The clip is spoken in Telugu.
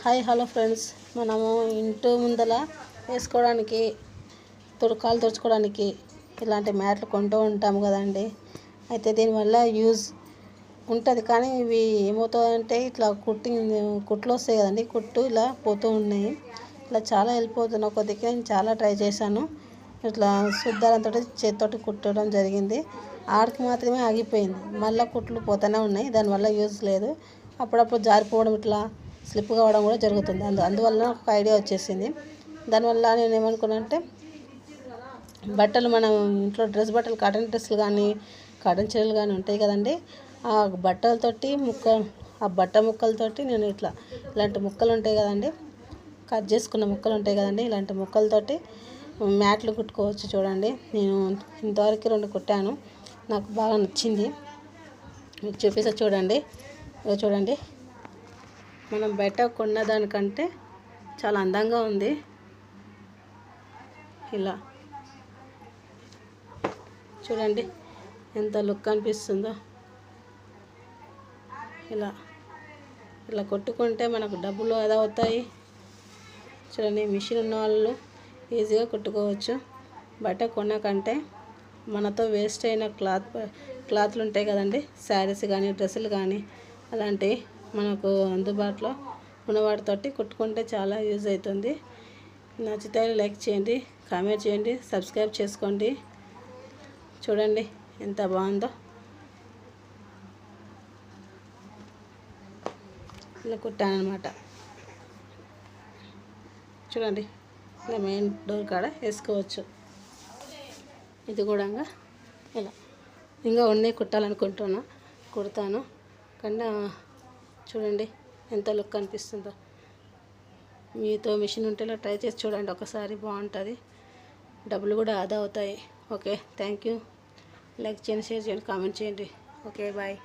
హాయ్ హలో ఫ్రెండ్స్, మనము ఇంటి ముందల వేసుకోవడానికి కాలు తుడుచుకోవడానికి ఇలాంటి మ్యాట్లు కొంటూ ఉంటాము కదండి. అయితే దీనివల్ల యూజ్ ఉంటుంది, కానీ ఇవి ఏమవుతాయంటే ఇట్లా కుట్లు వస్తాయి కదండి, కుట్టు ఇలా పోతూ ఉన్నాయి. ఇలా చాలా వెళ్ళిపోతున్నా కొద్దిగా నేను చాలా ట్రై చేశాను. ఇట్లా శుద్ధారంతో చేతితోటి కుట్టడం జరిగింది. ఆడికి మాత్రమే ఆగిపోయింది, మళ్ళీ కుట్లు పోతూనే ఉన్నాయి. దానివల్ల యూజ్ లేదు. అప్పుడప్పుడు జారిపోవడం, ఇట్లా స్లిప్ కావడం కూడా జరుగుతుంది. అందువల్ల ఒక ఐడియా వచ్చేసింది. దానివల్ల నేను ఏమనుకున్నానంటే, బట్టలు మనం ఇంట్లో బట్టలు కాటన్ డ్రెస్సులు కానీ కాటన్ చీరలు కానీ ఉంటాయి కదండి, ఆ బట్టలతోటి ఆ బట్ట ముక్కలతోటి నేను ఇలాంటి ముక్కలు ఉంటాయి కదండి, కట్ చేసుకున్న ముక్కలు ఉంటాయి కదండి, ఇలాంటి ముక్కలతోటి మ్యాట్లు కుట్టుకోవచ్చు. చూడండి, నేను ఇంతవరకు 2 కుట్టాను, నాకు బాగా నచ్చింది. మీకు చూపిస్తా చూడండి. చూడండి, మనం బయట కొన్న దానికంటే చాలా అందంగా ఉంది. ఇలా చూడండి ఎంత లుక్ అనిపిస్తుందో. ఇలా ఇలా కొట్టుకుంటే మనకు డబ్బులు ఆదా అవుతాయి. చూడండి, మిషన్ ఉన్న వాళ్ళు ఈజీగా కుట్టుకోవచ్చు. బట్ట కొనకంటే మనతో వేస్ట్ అయిన క్లాత్లు ఉంటాయి కదండి, శారీస్ కానీ డ్రెస్సులు కానీ, అలాంటివి మనకు అందుబాటులో ఉన్న వాటితోటి కుట్టుకుంటే చాలా యూజ్ అవుతుంది. నచ్చితే లైక్ చేయండి, కామెంట్ చేయండి, సబ్స్క్రైబ్ చేసుకోండి. చూడండి ఎంత బాగుందో. ఇలా కుట్టానమాట. చూడండి, ఇలా మెయిన్ డోర్ కాడ వేసుకోవచ్చు. ఇది కూడా ఇలా ఇంకా ఉన్నాయి, కుట్టాలనుకుంటున్నా, కుడతాను. కన్నా చూడండి ఎంత లుక్ అనిపిస్తుందో. మీతో మిషన్ ఉంటే ఇలా ట్రై చేసి చూడండి ఒకసారి, బాగుంటుంది. డబ్బులు కూడా ఆదా అవుతాయి. Okay, thank you. లైక్ చేయండి, షేర్ చేయండి, కామెంట్ చేయండి. Okay, bye.